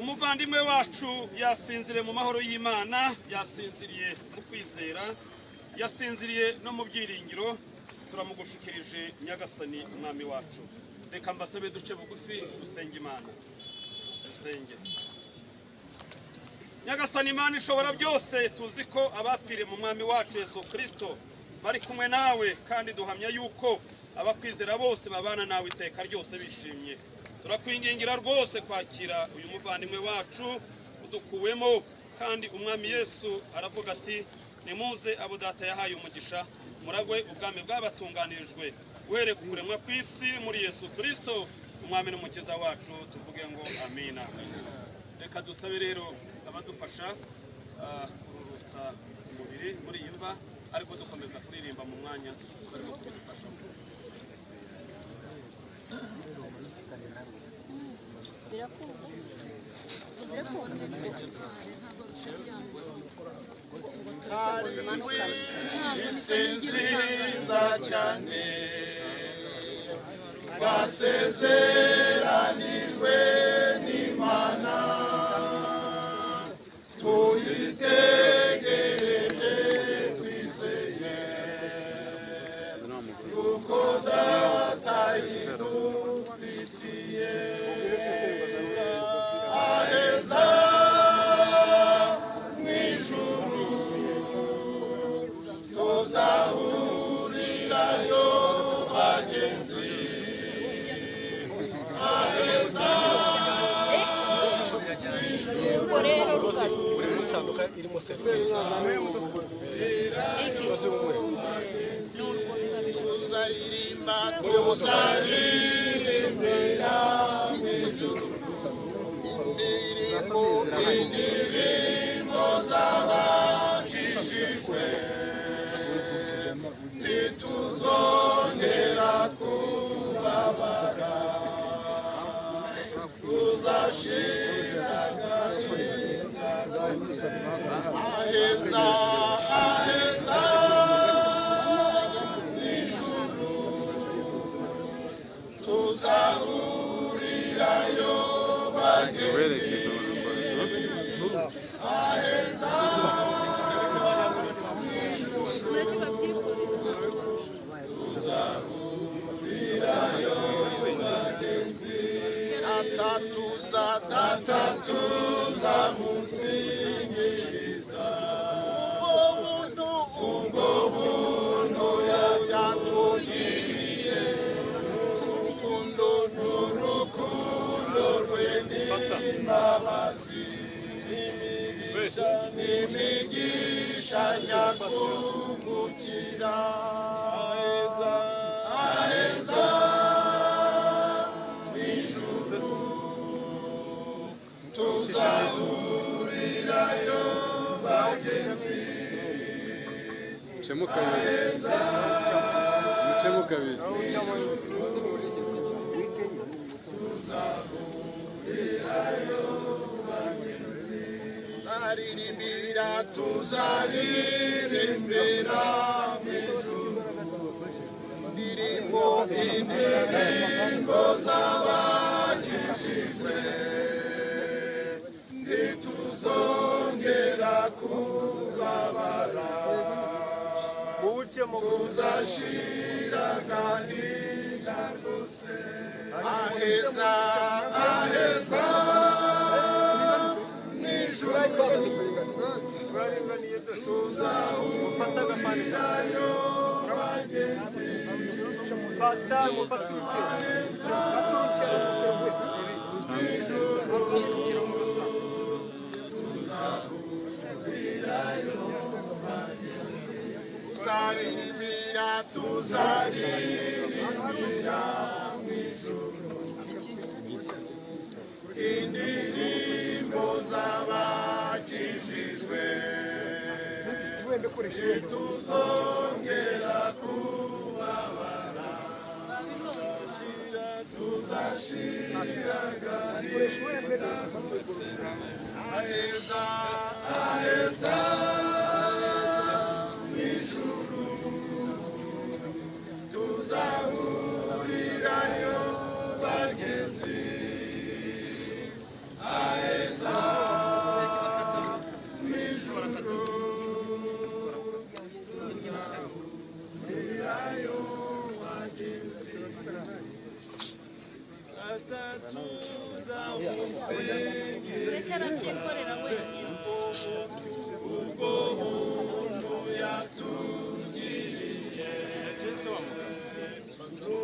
umuvandimwe wacu yasinziriye mu mahoro y'Imana, yasinziriye mu kwizera, yasinziriye no mu byiringiro. Turamugushikirije Nyagasani umwami wacu. Reka mbasabe duce bugufi dusenge Imana. Dusenge. Nyagasani Imana ishobora byose, tuzi ko abapfire mu mwami wacu Yesu Kristo bari kumwe nawe, kandi duhamya yuko abakwizera bose babana nawe iteka ryose bishimye. Turakwingingira rwose kwakira uyu muvandimwe wacu udukuwemo, kandi umwami Yesu aravuga ati nimuze abo data yahaye umugisha muragwe ubwami bw'abatunganirijwe uhereye ku kuremwa kw'isi muri Yesu Kristo umwami n'umukiza wacu. Tuvuge ngo amina. Reka dusabe rero abadufasha kururutsa umubiri muri iyi mva, ariko dukomeza kuririmba mu mwanya barimo kubidufasha. Isinziza cyane basezeranijwe n'Imana, tuyitegereje twizeye yuko data idufitiye aheza mw'ijuru, tuzahurirayo bagenzi, aheza uri muri sanduka irimo serivisi tuzaririmba tuzaririmbira mw'ijuru indirimbo z'abakijijwe, ntituzongera kubabara, tuzashira agahinda kose. Aheza aheza mw'ijuru, tuzahurirayo bagenzi, aheza atatuza musingiriza ubwo buntu yatugiriye, urukundo n'urukundo rwe n'imbabazi, n'imigisha nyatwungukira. Aheza aheza mw'ijuru, tuzahurirayo bagenzi, mucemo kabiri tuzaririmbira mw'ijuru, indirimbo z'abakijijwe, ntituzongera kubabara, tuzashira agahinda kose. Aheza aheza mw'ijuru, tuzahurirayo bagenzi, tuzaririmbira mw'ijuru, indirimbo z'abakijijwe, ntituzongera kubabara, tuzashira agahinda kose. Aheza aheza mw'ijuru, tuzahurirayo bagenzi, aheza rekera byikorera wenyine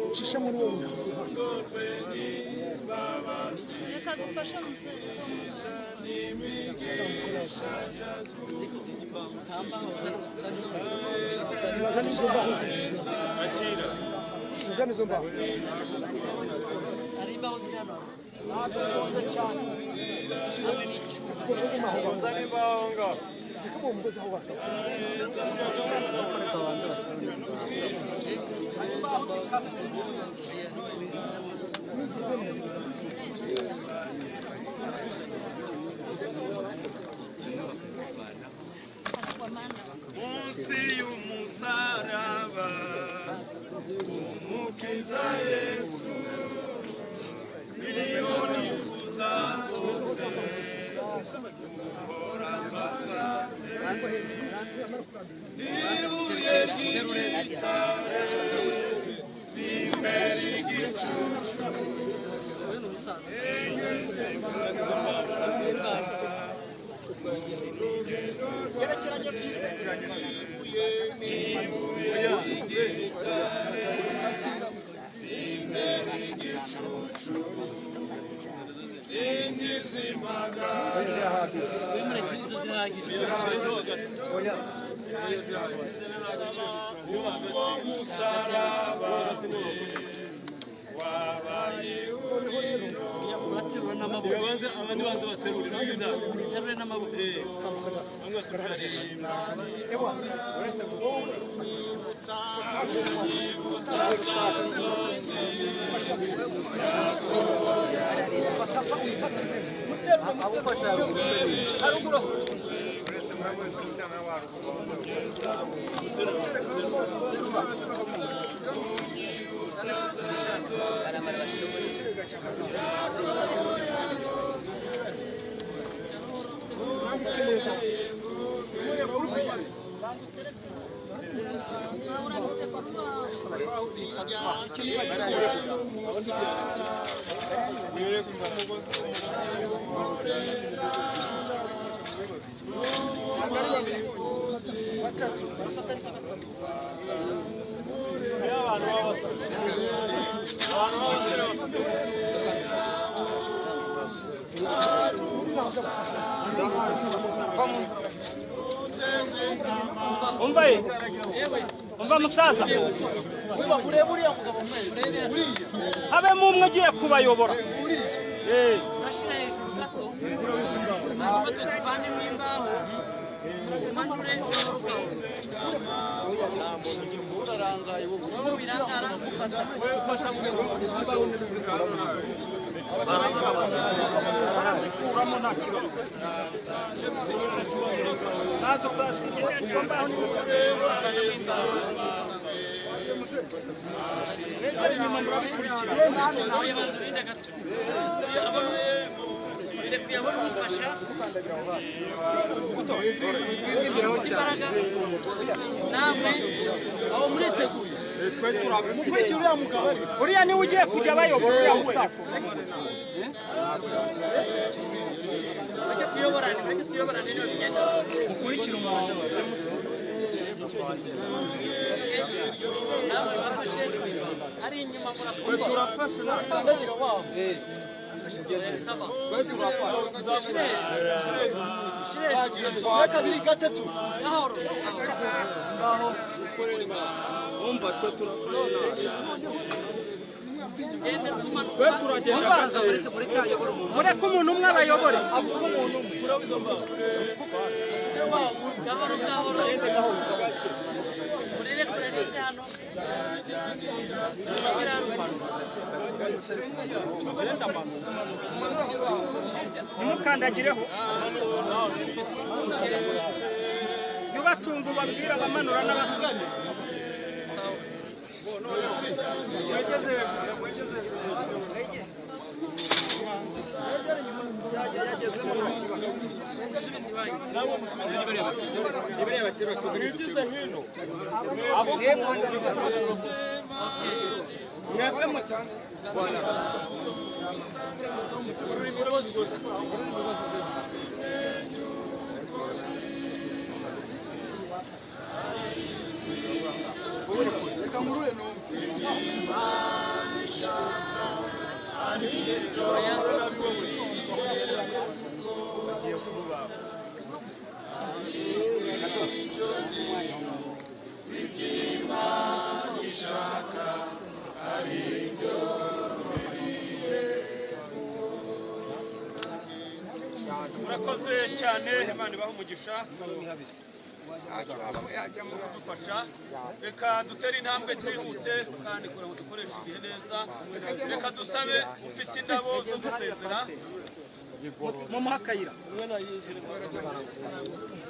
ucisha muri wowe reka gufasha musore uzana izo mbaho munsi y'umusaraba umukiza Yesu miliyoni nifuza bose uhora mbakaze ibuye ry'igitare imbere y'igicucu umva musaza habe mu umwe ugiye kubayobora urashira hejuru gato hanyuma tuvanemo imbaho umanure urugaho wowe birangara gufata barazikuramo nta kibazo nazo imbaho kuyabona umufasha imbaraga namwe aho muriteguye mukurikira uriya mugabo ari uriya niwe ugiye kujya bayobora uriya musasa reka tuyoborane niyo bigenda mukurikira umuhanda nawe bafashe ari inyuma murakumva kandagira wabo sava kabiri gatatu gahoro umva twe turafashe tugende tumanuka twe turagenda mureke umuntu umwe abayobore gahoro murere kurarize hano ntimukandagireho yubacunga ubabwira abamanura n'abasigaye Reka ngurure numve. murakoze cyane Imana ibaha umugisha kudufasha. Reka dutere intambwe twihute kandi kugira ngo dukoreshe igihe neza. Reka dusabe ufite indabo zo gusezera mumuha akayira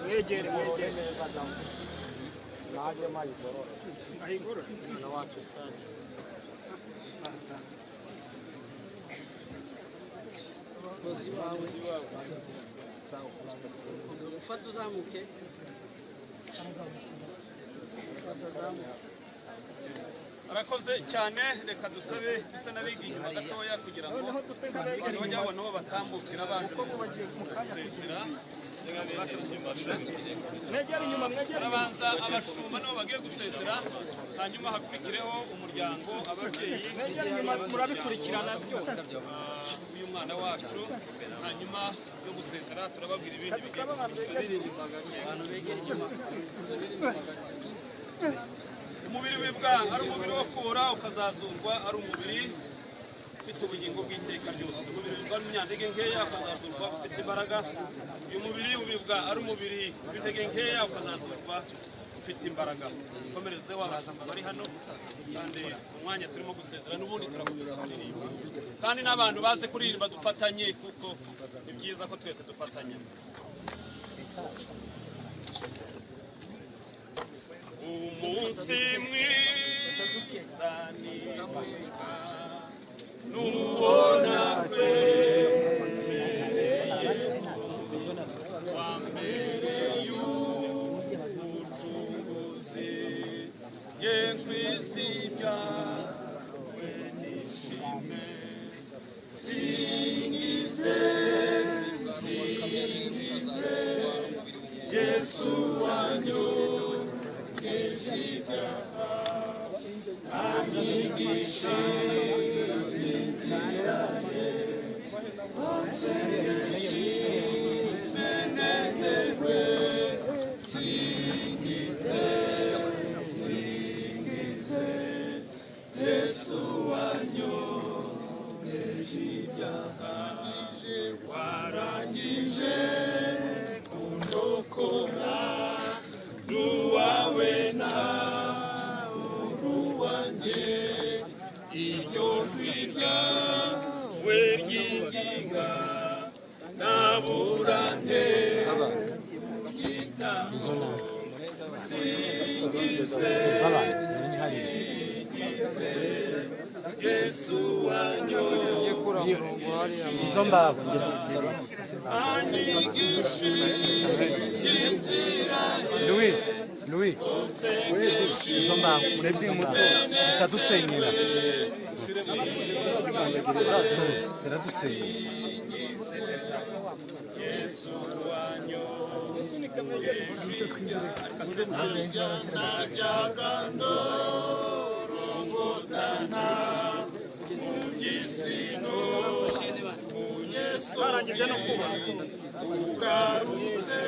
mwegere ahigura ufata uzamuke arakoze cyane. Reka dusabe bisa n'abiga inyuma gatoya kugira ngo abantu bajye babona aho batambukira baje gusezera. Barabanza abashumba nabo bagiye gusezera, hanyuma hakurikireho umuryango, ababyeyi, murabikurikirana byose. uyu mwana wacu. Hanyuma yo gusezera turababwira ibindi bigiye umubiri wibwa ari umubiri wo kubura ukazazurwa, ari umubiri ufite ubugingo bw'iteka ryose. Umubiri wibwa n'umunyantege nkeya ukazazurwa ufite imbaraga. Uyu mubiri ubibwa ari umubiri w'intege nkeya ukazazurwa ufite imbaraga. Komereze wabashumba bari hano, kandi umwanya turimo gusezera n'ubundi turakomeza kuririmba, kandi n'abantu baze kuririmba dufatanye, kuko ni byiza ko twese dufatanya. Umunsi mwiza nibuka n'ubona kwemereye wa mbere y'umucunguzi ye kwizibya we nishime singize singize Yesu wanyu amigisha inzira ye hose menezerwe singize singize Yesu wanyogeje ibyaha warangije kundokora ruwawe na uruwanjye iryo jwi ryawe ry'inginga naburante igitambo singize singize Yesu wanyogeje Izo mbaho anyigishije inzira Louis izo mbaho murebye zitadusenyera ziradusenyera Yesu wanyogeje najyaga ndorongotana mu gisino barangije no kubaka ugarutse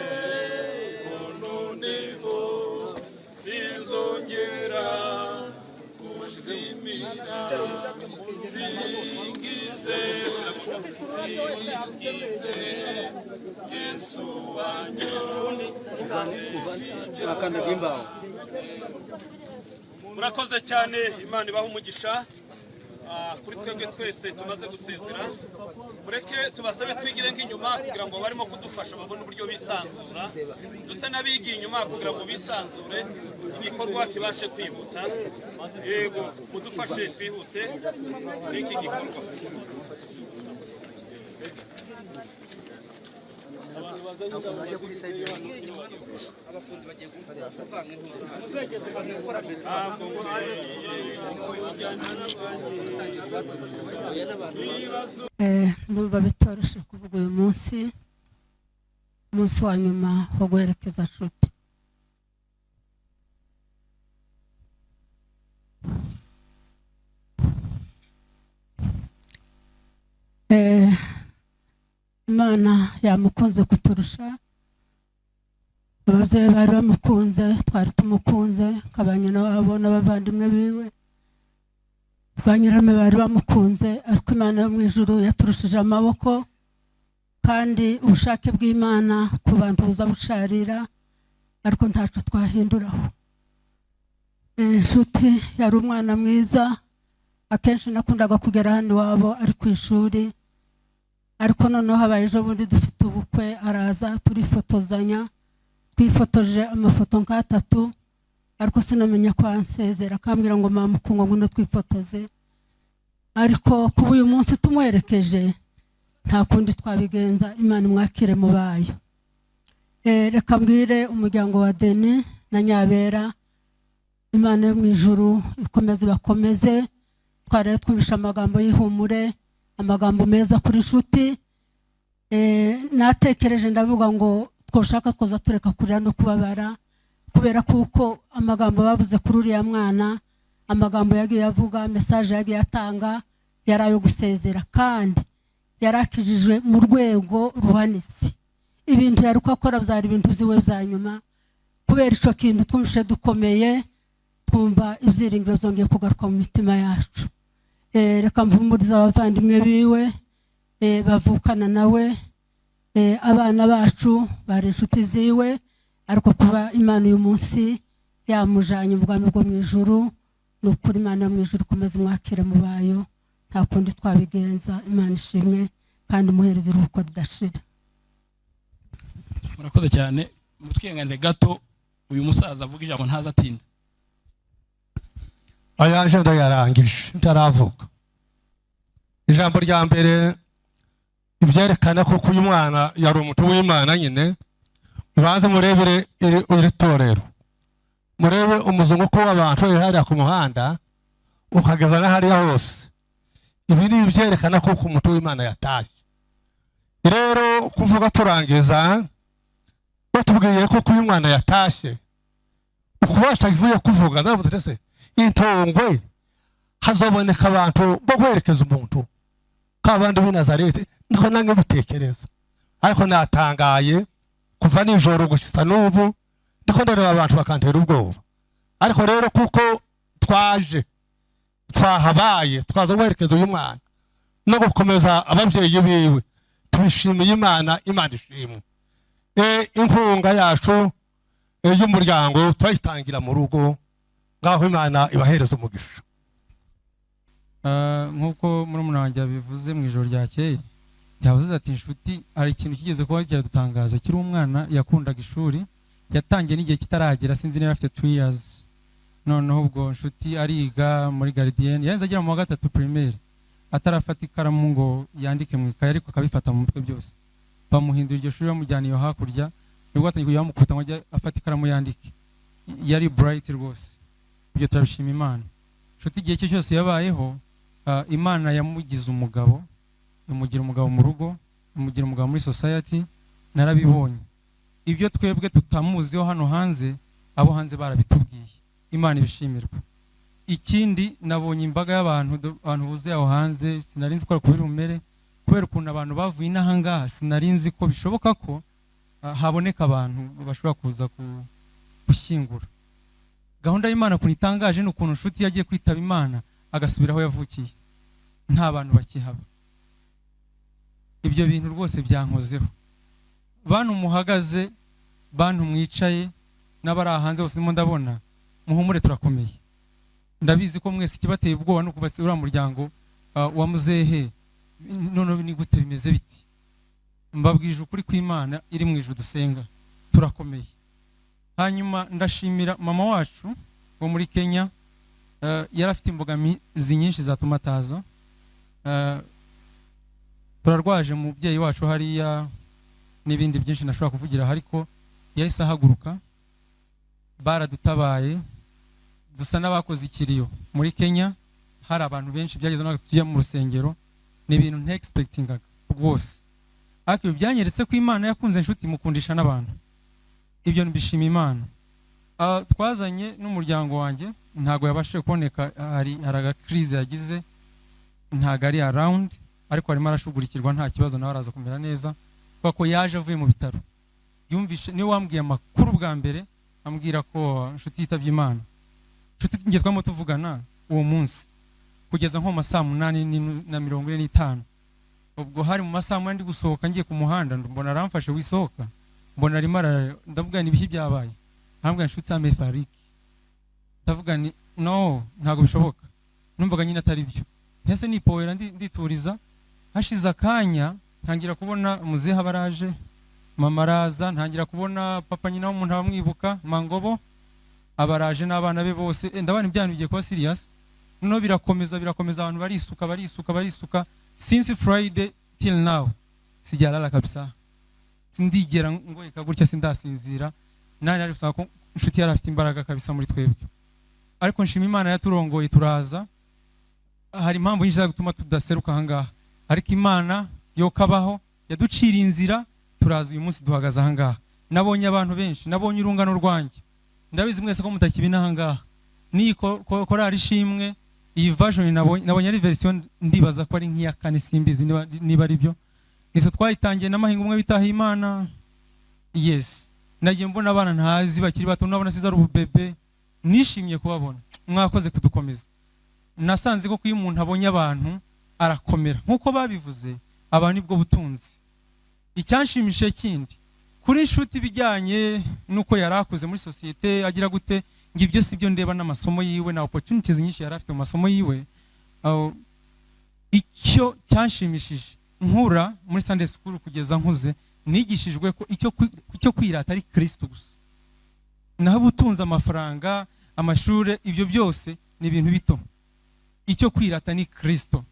noneho sinzongera kuzimira singize singize Yesu akandaga imbaho. murakoze cyane. Imana ibaha umugisha. Kuri twebwe twese tumaze gusezera, mureke tubasabe twigire nk'inyuma kugira ngo barimo kudufasha babone uburyo bisanzura. Duse n'abigiye inyuma kugira ngo bisanzure, igikorwa kibashe kwihuta. Yego mudufashe twihute n'iki gikorwa. Ndumva bitoroshye kuvuga uyu munsi wa nyuma wo guherekeza nshuti. Imana yamukunze kuturusha, ababyeyi bari bamukunze, twari tumukunze, kabanyina wabo n'abavandimwe biwe, banyirame bari bamukunze, ariko Imana yo mu ijuru yaturushije amaboko, kandi ubushake bw'Imana ku bantu buza busharira, ariko ntaco twahinduraho. Nshuti yari umwana mwiza, akenshi nakundaga kugera hano iwabo ari ku ishuri, ariko noneho habaye ejo bundi dufite ubukwe, araza turifotozanya, twifotoje amafoto nk'atatu, ariko sinamenya ko ansezera, akambwira ngo mama ukungo ngwino twifotoze, ariko kuba uyu munsi tumwerekeje nta kundi twabigenza. Imana imwakire mu bayo. Reka mbwire umuryango wa Deni na Nyabera, Imana yo mu ijuru ikomeze bakomeze. Twari twumvisha amagambo y'ihumure, amagambo meza kuri nshuti. Natekereje ndavuga ngo twoshaka twoza tureka kurira no kubabara, kubera kuko amagambo bavuze kuri uriya mwana, amagambo yagiye avuga, message yagiye atanga yari ayo gusezera, kandi yarakijijwe mu rwego ruhanitse. Ibintu yari uko akora byari ibintu byiwe bya nyuma, kubera ico kintu twumvishe dukomeye, twumva ibyiringiro byongeye kugaruka mu mitima yacu. Reka mpumuriza abavandimwe biwe bavukana nawe, abana bacu bari inshuti ziwe, ariko kuba Imana uyu munsi yamujanye mu bwami bwo mu ijuru, n'ukuri Imana yo mu ijuru ikomeze mwakire mu bayo, nta kundi twabigenza. Imana ishimwe kandi muhereze iruhuko ridashira. Murakoze cyane, mutwihanganire gato uyu musaza avuga ijambo ntazatinda. Ayaje ndayarangije ntaravuga. Ijambo rya mbere ibyerekana ko uyu mwana yari umuntu w'Imana nyine, baze murebere iri torero, murebe umuzunguko w'abantu hariya ku muhanda ukageza na hariya hose. Ibi ni ibyerekana ko umuntu w'Imana yataye. Rero kuvuga turangiza batubwiye ko uyu mwana yatashye, ukubasha ivuye kuvuga navuze se intongwe hazoboneka abantu bo kwerekeza umuntu kabandi b'i Nazareti, niko nange bitekereza. Ariko natangaye kuva nijoro gushitsa n'ubu, ndiko ndareba abantu bakantera ubwoba. Ariko rero kuko twahabaye twaza kwerekeza uyu mwana no gukomeza ababyeyi biwe, tubishimiye Imana. Imana ishimwe. Inkunga yacu y'umuryango twayitangira mu rugo, ngaho Imana ibahereza umugisha. Nkuko murumuna wanjye yabivuze mu ijoro ryakeye, yavuze ati inshuti hari ikintu kigeze kuba kiradutangaza. Kiri umwana yakundaga ishuri, yatangiye n'igihe kitaragera, sinzi niba afite 2 years. Noneho ubwo inshuti ariga muri Gardienne, yanze agera mu wa 3 primaire, atarafata ikaramu ngo yandike mu ikaye, ariko akabifata mu mutwe byose. Bamuhindura iryo shuri bamujyana iyo hakurya, nibwo atangiye kujya bamukubita ngo ajye afata ikaramu yandike. Yari bright rwose. Ibyo turabishima Imana. Inshuti igihe cyo cyose yabayeho, Imana yamugize umugabo, imugira umugabo mu rugo, imugira umugabo muri society. Narabibonye ibyo twebwe tutamuziho hano hanze, abo hanze barabitubwiye. Imana ibishimirwa. Ikindi nabonye imbaga y'abantu buze aho hanze, sinarinzi ko kubiri umere, kubera ukuntu abantu bavuye inahangaha, sinarinzi ko bishoboka ko haboneka abantu bashobora kuza gushyingura. Gahunda y'Imana kunitangaje n'ukuntu inshuti yagiye kwitaba Imana agasubira aho yavukiye, nta bantu bakihaba. Ibyo bintu rwose byankozeho. Bantu muhagaze, bantu mwicaye, n'abari hanze bose ndimo ndabona, muhumure turakomeye. Ndabizi ko mwese kibateye ubwoba no kubase ura muryango wa muzehe, none ni gute bimeze biti. Mbabwije ukuri kw'Imana iri mu ijuru dusenga, turakomeye. Hanyuma ndashimira mama wacu wo muri Kenya, yari afite imbogamizi nyinshi zatuma ataza. Turarwaje mubyeyi wacu hariya n'ibindi byinshi nashobora kuvugira ariko yahise ahaguruka, baradutabaye, dusa n'abakoze ikiriyo muri Kenya. Hari abantu benshi byageze no tujya mu rusengero, ni ibintu nte-expectingaga rwose, ariko byanyeretse ko Imana yakunze inshuti mukundisha n'abantu. Ibyo mbishima Imana. Twazanye n'umuryango wanjye, ntago yabashije kuboneka, hari agakrize yagize, ntago ari around, ariko arimo arashugurikirwa nta kibazo, nawe araza kumera neza kuko yaje avuye mu bitaro. Yumvishe niwe wambwiye amakuru bwa mbere, ambwira ko inshuti yitabye Imana. Inshuti ngiye twamo tuvugana uwo munsi kugeza nko masaa 8:45. Ubwo hari mu masaa 8 ndi gusohoka ngiye ku muhanda, mbona aramfashe wisohoka, mbona arimo ndavuga ni ibihi byabaye, ambwira inshuti amefariki. Ndavuga ni no, ntago bishoboka, numvaga nyine atari byo. Ntese nipowera ndituriza. Hashize akanya ntangira kubona muzehe abaraje, mama araza, ntangira kubona papa nyina w'umuntu abamwibuka Mangobo abaraje n'abana be bose. Ndabana ibyantu bigiye kuba serious, no birakomeza abantu barisuka since Friday till now. Sijalala kabisa, sindigera ngoyeka gutya, sindasinzira. Nani ari gusaba ko inshuti yari afite imbaraga kabisa muri twebwe, ariko nshima Imana yaturongoye turaza. Hari impamvu nyinshi zo gutuma tudaseruka ahangaha, ariko Imana yo kabaho yaducira inzira, turaza uyu munsi duhagaze ahangaha. Nabonye abantu benshi, nabonye urungano rwanjye, ndabizi mwese ko mutakibina ahangaha. Ni korari ishimwe, iyi version nabonye ari version, ndibaza ko ari nk'iya kane, simbizi niba ari byo. Nizo twayitangiye n'amahinga umwe bitaha Imana. Yes, nagiye mbona abana ntazi bakiri bato, nabona siza ari ububebe, nishimiye kubabona. Mwakoze kudukomeza. Nasanze ko iyo umuntu abonye abantu arakomera, nkuko babivuze, abantu nibwo butunzi. Icyanshimishije kindi kuri inshuti bijyanye nuko yarakuze muri societe agira gute, ngibyo sibyo ndeba n'amasomo yiwe na opportunities nyinshi yari afite mu masomo yiwe. Icyo cyanshimishije nkura muri Sunday school kugeza nkuze, nigishijwe ko icyo kwirata ari Kristo gusa. Naho butunza amafaranga, amashure, ibyo byose ni ibintu bito. Icyo kwirata ni Kristo.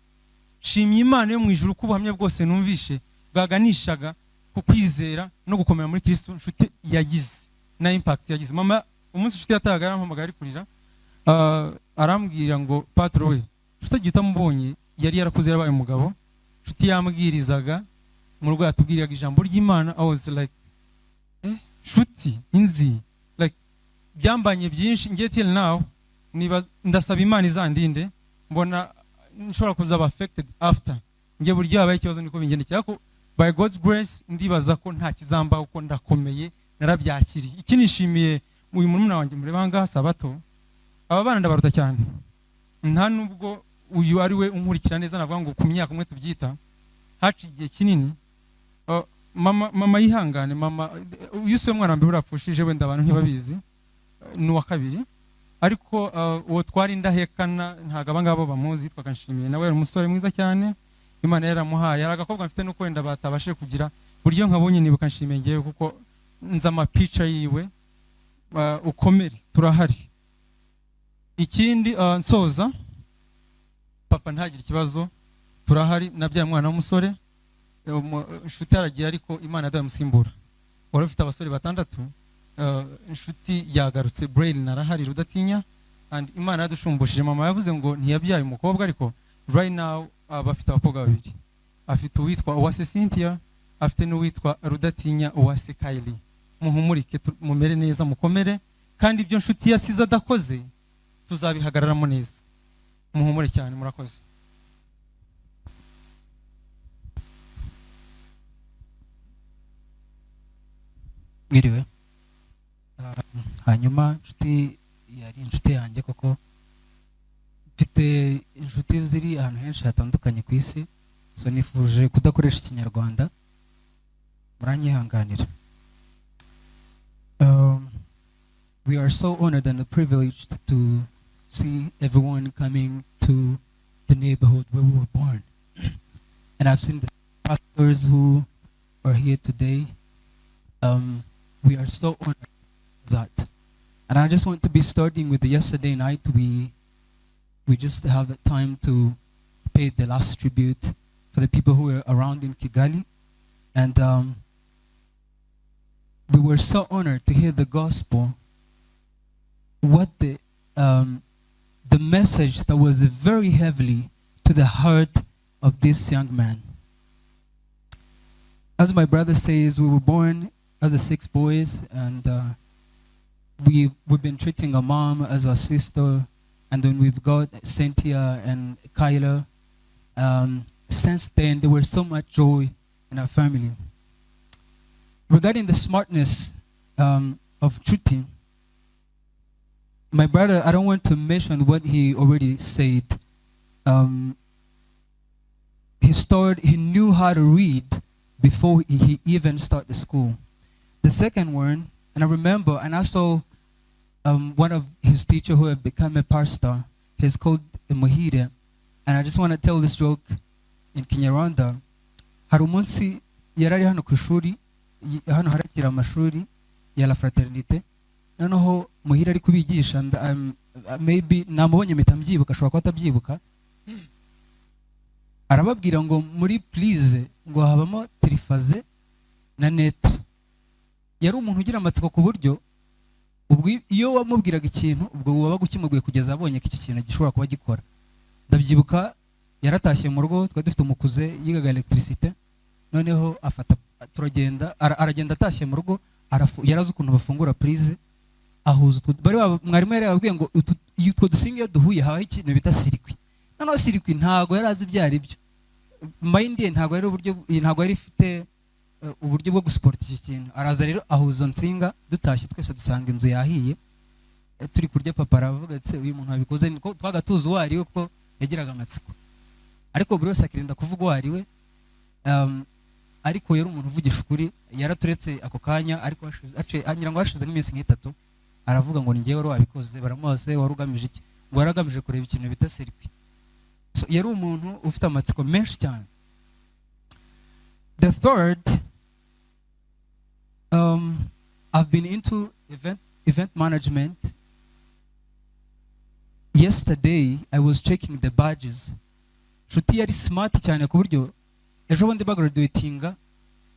Shimye Imana yo mu ijuru ko ubuhamya bwose numvishe bwaganishaga ku kwizera no gukomera muri Kristo inshuti yagize na impact yagize. Mama umunsi inshuti yataga arampamagara ari kurira, arambwira ngo patro we inshuti agita mubonye yari yarakuze yabaye umugabo, inshuti yambwirizaga mu rugo yatubwiraga ijambo ry'Imana. I was like inshuti inzi like byambanye byinshi. Ngiye till now ndasaba Imana izandinde, mbona nshobora kuzaba affected after ngiye buryo yabaye ikibazo niko bingendekera, ko by God's grace ndibaza ko nta kizamba uko ndakomeye, narabyakiriye. Iki nishimiye uyu murumuna wanjye murebanga Sabato, aba bana ndabaruta cyane, nta nubwo uyu ari we unkurikira neza, navuga ngo ku myaka umwe tubyita, haciye kinini. Mama yihangane, mama uyusuye mwana mbe burapfushije, wenda abantu ntibabizi, ni wa kabiri, ariko uwo twari ndahekana ntago abangabo bamuzi, twakanshimiye. Nawe ari umusore mwiza cyane, Imana yaramuhaye. Ari agakobwa mfite nuko wenda batabashije kugira buryo nkabonye, nibuka nshimiye ngewe kuko nza amapica yiwe. Ukomere, turahari. Ikindi nsoza, papa ntagira ikibazo, turahari. Nabyaye umwana w'umusore, inshuti yaragiye ariko Imana yadaye musimbura. Wari ufite abasore 6, inshuti yagarutse, Braille narahari Rudatinya, and Imana yadushumbishije. Mama yavuze ngo ntiyabyaye umukobwa, ariko right now bafite abakobwa 2. Afite uwitwa Uwase Cynthia, afite n'uwitwa Rudatinya Uwase Kylie. Muhumurike, mumere neza, mukomere, kandi ibyo inshuti yasize adakoze tuzabihagararamo neza. Muhumure cyane, murakoze. Mwiriwe. Hanyuma inshuti yari inshuti yanjye koko, mfite inshuti ziri ahantu henshi hatandukanye ku isi, so nifuje kudakoresha ikinyarwanda, muranyihanganira. We are so honored and privileged to see everyone coming to the neighborhood where we were born. And I've seen the pastors who are here today. We are so honored that. And I just want to be starting with the yesterday night. We just have the time to pay the last tribute for the people who were around in Kigali. And we were so honored to hear the gospel, what the message that was very heavily to the heart of this young man. As my brother says, we were born as the 6 boys, and we've been treating our mom as our sister, and then we've got Cynthia and Kyla. Since then, there was so much joy in our family. Regarding the smartness of Shruti, my brother, I don't want to mention what he already said. He knew how to read before he even started the school. The second one, and I remember, and I saw one of his teachers who had become a pastor, he's called Muhire, and I just want to tell this joke in Kinyarwanda. Hari umunsi yarari hano ku ishuri, hano harakira amashuri ya La Fraternité, noneho Muhire ari kubigisha, maybe namubonye mpita mbyibuka, ashobora kuba atabyibuka. Arababwira ngo muri please ngo habamo trifaze na netre. Yari umuntu ugira amatsiko ku buryo ubwo iyo wamubwiraga ikintu ubwo wabaga ukimuguye kugeza abonye ko iki kintu gishobora kuba gikora. Ndabyibuka yaratashye mu rugo, twari dufite umukuze yigaga electricité, noneho afata turagenda aragenda atashye mu rugo, yarazi ukuntu bafungura prise, ahuza bari mwarimu yari yababwiye ngo utwo dusinge duhuye habaho ikintu bita circuit. Noneho circuit ntago yarazi byari byo, mind ye ntago yari ifite uburyo bwo gusupport iki kintu. Araza rero ahuza nsinga, dutashye twese dusanga inzu yahiye, turi kurya. Papa aravuga ati uyu muntu abikoze niko twagatuza uwo ari we, ko yagiraga amatsiko, ariko buri wese akirinda kuvuga uwo ari we. Ariko yari umuntu uvugisha ukuri, yaraturetse ako kanya, ariko anyira ngo hashize n'iminsi nk'itatu aravuga ngo ni njyewe wari wabikoze. Baramose wari ugamije iki? Ngo yaragamije kureba ikintu bita circuit. So yari umuntu ufite amatsiko menshi cyane. The third, I've been into event management. Yesterday I was checking the badges. Shruti yari smart cyane ku buryo ejo bundi bagraduatinga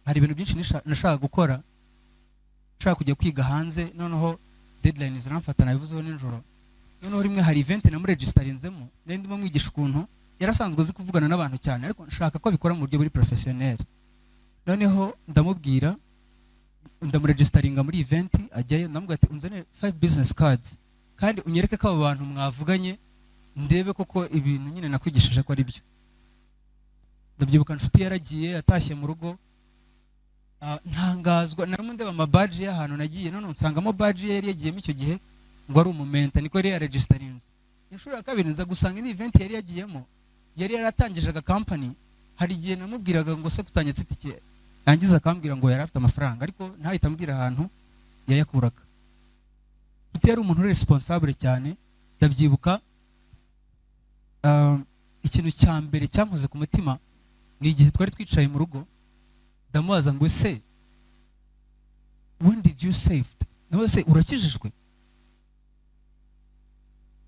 hari ibintu byinshi nashaka gukora, nashaka kujya kwiga hanze, noneho deadline ziramfata, nabivuzeho nijoro. Noneho rimwe hari event namuregistarinzemo, ndimo mwigisha ukuntu yarasanzwe azi kuvugana n'abantu cyane, ariko nshaka ko bikora mu buryo buri professionnel. Noneho ndamubwira, ndamuregistaringa muri event, ajyayo ndamubwira ati unzane 5 business cards kandi unyereke ko abo bantu mwavuganye, ndebe koko ibintu nyine nakwigishije ko ari byo. Ndabyibuka Nshuti yaragiye atashye mu rugo, ntangazwa narimo ndeba amabadge y'ahantu nagiye, none nsangamo badge yari yagiyemo icyo gihe ngo ari umumenta, niko yari yaregistarinze. Inshuro ya kabiri nza gusanga ni event yari yagiyemo, yari yaratangije aga company. Hari igihe namubwiraga ngo se kutanyetse itike, yangiza akambwira ngo yari afite amafaranga, ariko ntahita ambwira ahantu yayakuraga. Nshuti yari umuntu responsable cyane. Ndabyibuka ikintu cya mbere cyankoze ku mutima ni igihe twari twicaye mu rugo, ndamubaza ngo se when did you saved? Nawe se urakijijwe?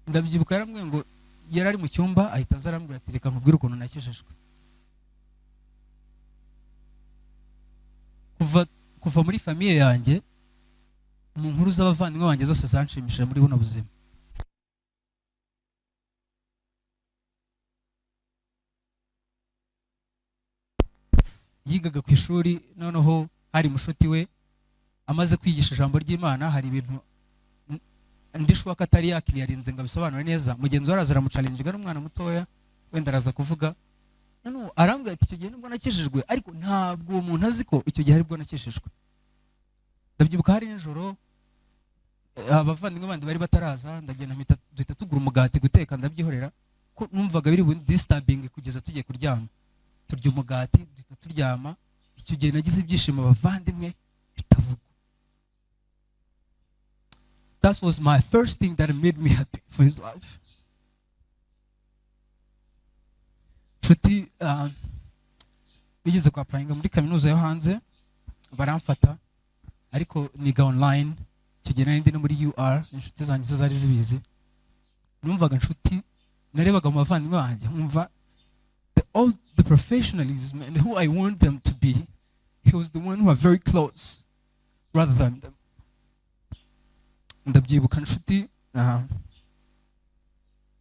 Ndabyibuka yaramwe ngo yari ari mu cyumba, ahita aza arambwira ati reka nkubwire ukuntu nakijijwe. Kuva muri famiye yanjye, mu nkuru z'abavandimwe banjye zose zanshimishije muri buno buzima. Yigaga ku ishuri, noneho hari mushuti we amaze kwigisha ijambo ry'Imana, hari ibintu ndishuwa ko atari yakiriyarinze ngo abisobanure neza. Mugenzi we araza aramucalenjinga, n'umwana mutoya wenda araza kuvuga, noneho arambwira ati icyo gihe nibwo nakijijwe, ariko ntabwo uwo muntu azi ko icyo gihe aribwo nakijijwe. Ndabyibuka hari nijoro abavandimwe bandi bari bataraza, ndagenda duhita tugura umugati guteka, ndabyihorera ko numvaga biri disturbing kugeza tugiye kuryama. Turya umugati duhita turyama. Icyo gihe nagize ibyishimo abavandimwe bitavuga. That was my first thing that made me happy for his life. Nshuti nigeze kwa applyinga muri kaminuza yo hanze, baramfata, ariko niga online. Icyo gihe nari ndi no muri UR, inshuti zanjye zari zibizi. Numvaga Nshuti, narebaga mu bavandimwe banjye nkumva all the professionalism and who I want them to be. He was the one who are very close. rather than them. Ndabyibuka nshuti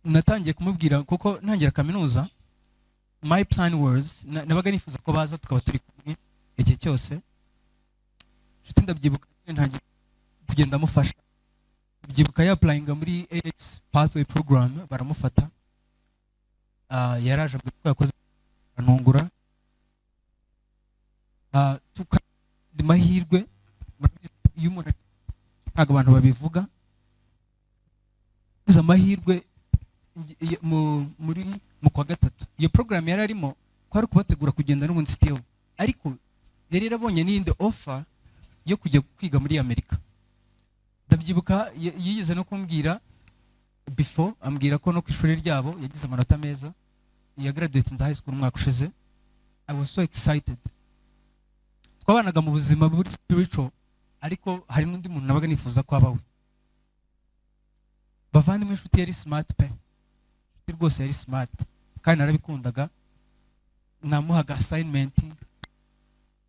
natangiye kumubwira kuko ntangira kaminuza, my plan was nabaga nifuza ko baza tukaba turi kumwe igihe cyose. Nshuti ndabyibuka ntangiye kugenda mufasha, ndabyibuka yapplyinga muri AX pathway program baramufata, yaraje ko yakoze ntungura, tukadi mahirwe iyo umuntu ntabwo abantu babivuga, iza amahirwe mu kwa gatatu iyo program yari arimo kwari kubategura kugenda n'ubundi still, ariko yari yarabonye n'indi offer yo kujya kwiga muri Amerika. Ndabyibuka yigize no kumbwira before, ambwira ko no ku ishuri ryabo yagize amanota meza, ya graduate in high school umwaka ushize. I was so excited. Twabanaga mu buzima buri spiritual, ariko hari n'undi muntu nabaga nifuza ko abawe. Bavandimwe, inshuti yari smart pe, inshuti rwose yari smart kandi narabikundaga. Namuhaga assignment,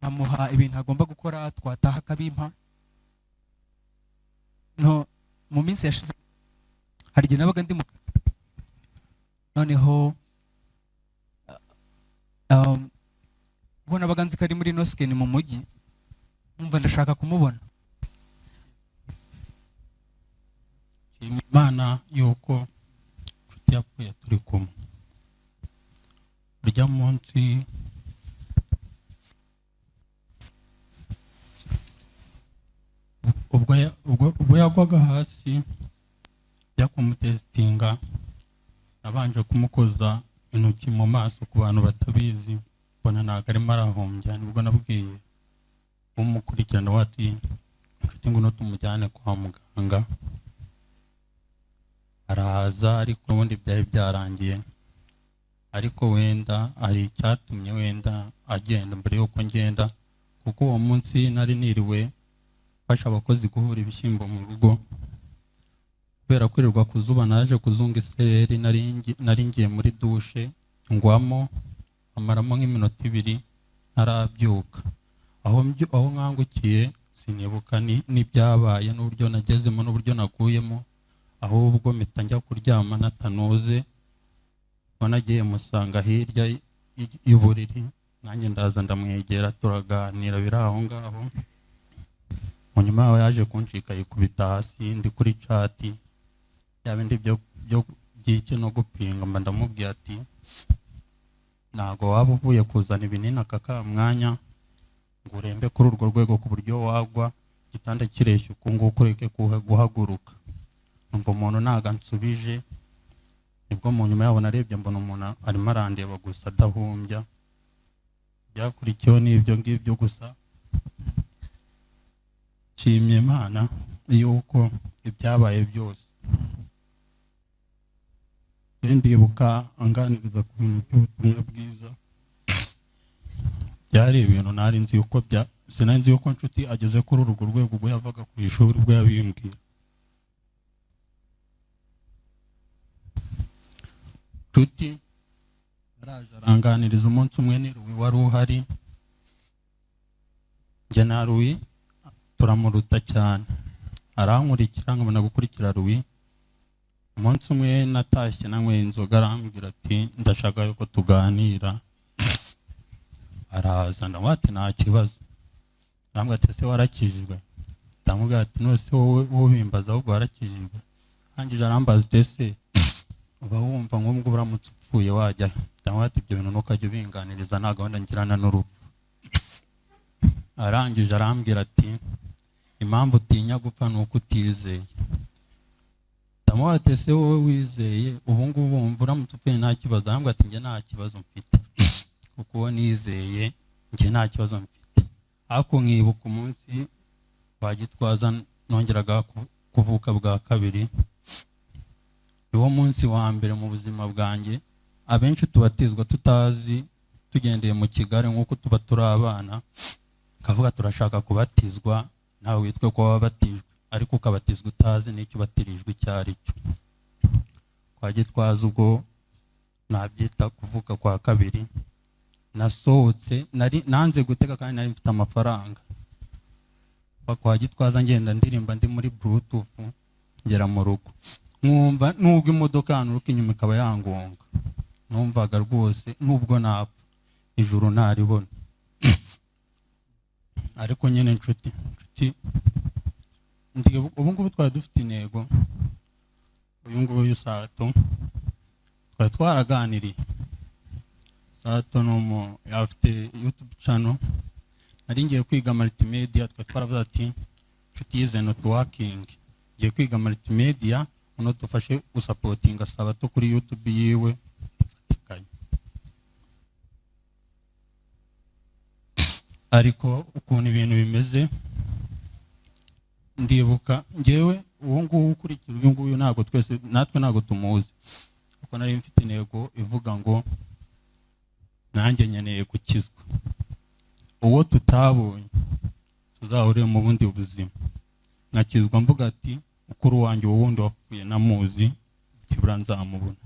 namuha ibintu agomba gukora, twataha akabimpa. No, mu minsi yashize hari igihe nabaga ndi noneho ubwo nabaga nzi ko ari muri Nosken mu mujyi, numva ndashaka kumubona. Imana yuko nshuti yapfuye turi kumwe. Urya munsi ubwo yagwaga hasi jya kumutesitinga, nabanje kumukoza intoki mu maso ku bantu batabizi, mbona ntabwo arimo arahombya. Nibwo nabwiye umukurikirana wati nshuti ngo tumujyane kwa muganga, araza ariko ubundi byari byarangiye, ariko wenda hari icyatumye wenda agenda mbere yuko ngenda, kuko uwo munsi nari niriwe fasha abakozi guhura ibishyimbo mu rugo. Kubera kwirirwa ku zuba naje kuzunga isereri, nari ngiye muri dushe ngwamo amaramo nk'iminota 2 ntarabyuka. Aho nkangukiye sinibuka n'ibyabaye n'uburyo nagezemo n'uburyo naguyemo, ahubwo mpita njya kuryama natanoze. Nagiye musanga hirya y'uburiri, nanjye ndaza ndamwegera turaganira biri aho ngaho. Munyuma yaho yaje kunshika yikubita hasi ndi kuri chat, yabindi byo by'iki no gupinga. Mba ndamubwiye ati ntago waba uvuye kuzana ibinini aka mwanya ngo urembe kuri urwo rwego ku buryo wagwa gitanda kireshya uko nguko ureke guhaguruka. Numva umuntu ntago ansubije, nibwo mu nyuma yaho narebye mbona umuntu arimo arandeba gusa adahumbya. Byakurikiyeho n'ibyo ngibyo gusa. Nshimye Imana yuko ibyabaye byose ndibuka anganiriza ku bintu by'ubutumwa bwiza. Byari ibintu nari nzi yuko sinanzi yuko nshuti ageze kuri urwo rwego ubwo yavaga ku ishuri ubwo yabimbwiye. Nshuti araje aranganiriza umunsi umwe ni Ruwi wari uhari, njye na Ruwi turamuruta cyane, arankurikira nkabona gukurikira Ruwi. Umunsi umwe natashye nanyweye inzoga, arambwira ati ndashaka yuko tuganira. Araza ndamwati nta kibazo, arambwira ati se warakijijwe? Ndamubwira ati nose wowe bimbaza ahubwo warakijijwe? Hangije arambaza ese uba wumva nk'ubwo uramutse upfuye wajya? Ndamubwira ati ibyo bintu ntukajya ubinganiriza, nta gahunda ngirana n'urupfu. Arangije arambwira ati impamvu utinya gupfa ni uko utizeye. Ndamubwira ati ese wowe wizeye ubu ngubu wumva uramutse upfuye nta kibazo? Arambwira ati njye nta kibazo mfite, kuko uwo nizeye njye nta kibazo mfite. Ariko nkibuka umunsi wa Gitwaza nongeraga kuvuka bwa kabiri, uwo munsi wa mbere mu buzima bwanjye. Abenshi tubatizwa tutazi, tugendeye mu kigare nk'uko tuba turi abana, kavuga turashaka kubatizwa, nawe witwe ko wabatijwe, ariko ukabatizwa utazi n'icyo ubatirijwe icyo ari cyo. Kwa Gitwaza ubwo nabyita kuvuka kwa kabiri, nasohotse nanze gutega kandi nari mfite amafaranga. kwa Gitwaza ngenda ndirimba ndi muri bluetooth ngera mu rugo nkumva nubwo imodoka yanuruka inyuma ikaba yangonga numvaga rwose nubwo napfa ijuru naribona ariko nyene nshuti ubu ngubu twari dufite intego uyu nguyu Sato twari twaraganiriye Sato n'umu afite YouTube channel nari ngiye kwiga multimedia twari twaravuze ati nshuti yize networking ngiye kwiga multimedia uno dufashe gusapotinga Sabato kuri YouTube yiwe ifatikanye ariko ukuntu ibintu bimeze ndibuka ngewe uwo nguwo ukurikira uyu nguyu ntabwo twese natwe ntabwo tumuzi kuko nari mfite intego ivuga ngo nanjye nkeneye gukizwa uwo tutabonye tuzahurire mu bundi buzima nakizwa mvuga ati mukuru wanjye uwo wundi wapfuye namuzi kibura nzamubona